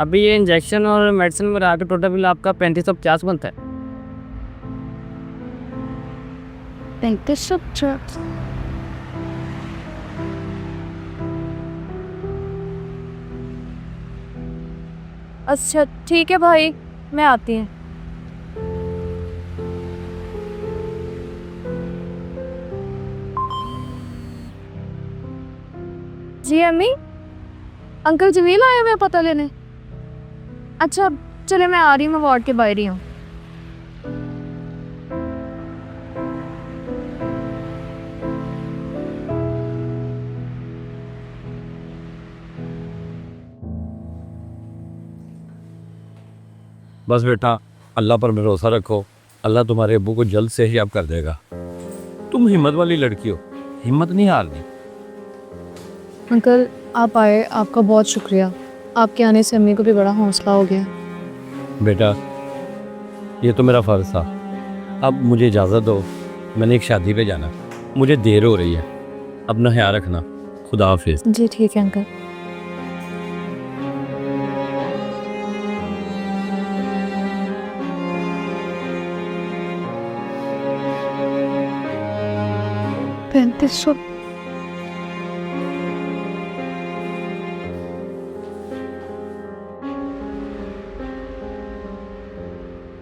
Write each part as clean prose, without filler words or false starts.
अभी ये इंजेक्शन और मेडिसिन में आकर टोटल बिल आपका 3550 बनता है। 3550। अच्छा ठीक है भाई, मैं आती हूँ। जी अम्मी, अंकल जमील आए हुए हैं पता लेने। अच्छा चले, मैं आ रही हूँ, मैं वार्ड के बाहर ही हूँ। बस बेटा, अल्लाह पर भरोसा रखो, अल्लाह तुम्हारे अब्बू को जल्द से ही अब कर देगा। तुम हिम्मत वाली लड़की हो, हिम्मत नहीं हारनी। अंकल आप आए, आपका बहुत शुक्रिया। आपके आने से अम्मी को भी बड़ा हौसला हो गया। बेटा, ये तो मेरा फ़र्ज़ था। अब मुझे इजाज़त दो, मैंने एक शादी पे जाना, मुझे देर हो रही है। अपना ख्याल रखना, खुदा हाफिज़। जी ठीक है अंकल। पैंतीस सौ।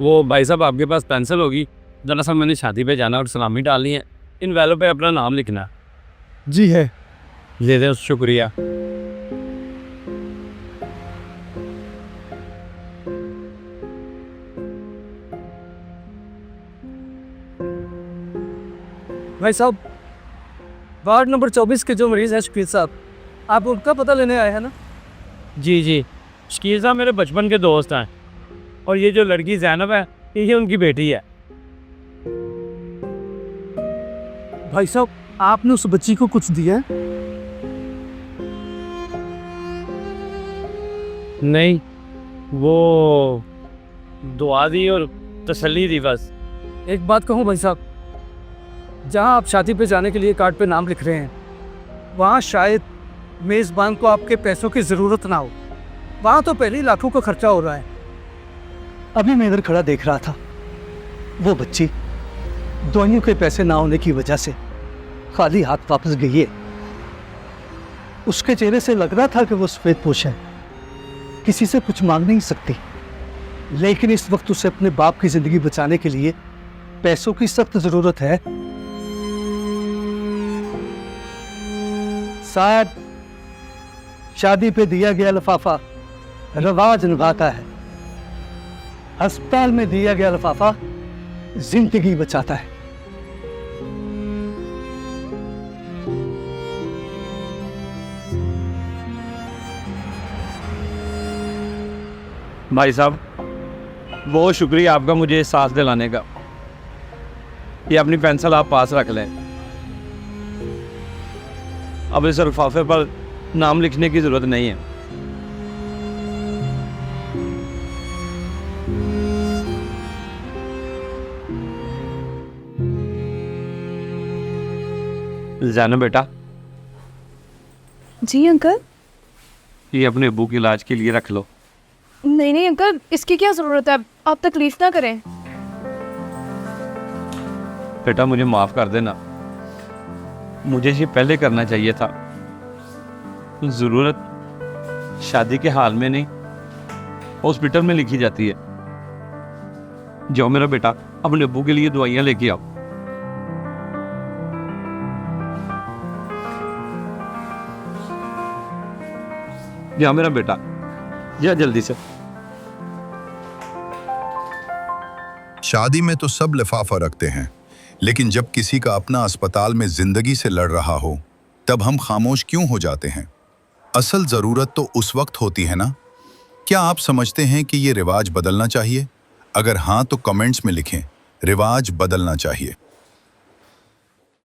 वो भाई साहब, आपके पास पेंसिल होगी? दरअसल मैंने शादी पे जाना और सलामी डालनी है, इन वैलों पे अपना नाम लिखना। जी है। दे दे, शुक्रिया। भाई साहब, वार्ड नंबर 24 के जो मरीज़ हैं शकील साहब, आप उनका पता लेने आए हैं ना? जी जी, शकील साहब मेरे बचपन के दोस्त हैं, और ये जो लड़की ज़ैनब है, ये उनकी बेटी है। भाई साहब, आपने उस बच्ची को कुछ दिया है? नहीं, वो दुआ दी और तसल्ली दी बस। एक बात कहूँ भाई साहब, जहाँ आप शादी पे जाने के लिए कार्ड पे नाम लिख रहे हैं, वहाँ शायद मेज़बान को आपके पैसों की ज़रूरत ना हो। वहाँ तो पहले ही लाखों का खर्चा हो रहा है। अभी मैं इधर खड़ा देख रहा था, वो बच्ची दवाइयों के पैसे ना होने की वजह से खाली हाथ वापस गई है। उसके चेहरे से लग रहा था कि वो सफेदपोश है, किसी से कुछ मांग नहीं सकती, लेकिन इस वक्त उसे अपने बाप की जिंदगी बचाने के लिए पैसों की सख्त जरूरत है। शायद शादी पे दिया गया लिफाफा रवाज निभाता है, अस्पताल में दिया गया लिफाफा जिंदगी बचाता है। भाई साहब, बहुत शुक्रिया आपका मुझे सांस दिलाने का। ये अपनी पेंसिल आप पास रख लें। अब इस लिफाफे पर नाम लिखने की ज़रूरत नहीं है। ज़ैनब बेटा, जी अंकल। ये अपने अब्बू के इलाज के लिए रख लो। नहीं नहीं अंकल, इसकी क्या ज़रूरत है, आप तकलीफ ना करें। बेटा मुझे माफ़ कर देना, मुझे ये पहले करना चाहिए था। ज़रूरत शादी के हाल में नहीं, हॉस्पिटल में लिखी जाती है। जाओ मेरा बेटा, अपने अब्बू के लिए दवाइयाँ लेके आओ। जा मेरा बेटा, जा जल्दी से। शादी में तो सब लिफाफा रखते हैं, लेकिन जब किसी का अपना अस्पताल में जिंदगी से लड़ रहा हो, तब हम खामोश क्यों हो जाते हैं? असल जरूरत तो उस वक्त होती है ना? क्या आप समझते हैं कि ये रिवाज बदलना चाहिए? अगर हाँ तो कमेंट्स में लिखें, रिवाज बदलना चाहिए।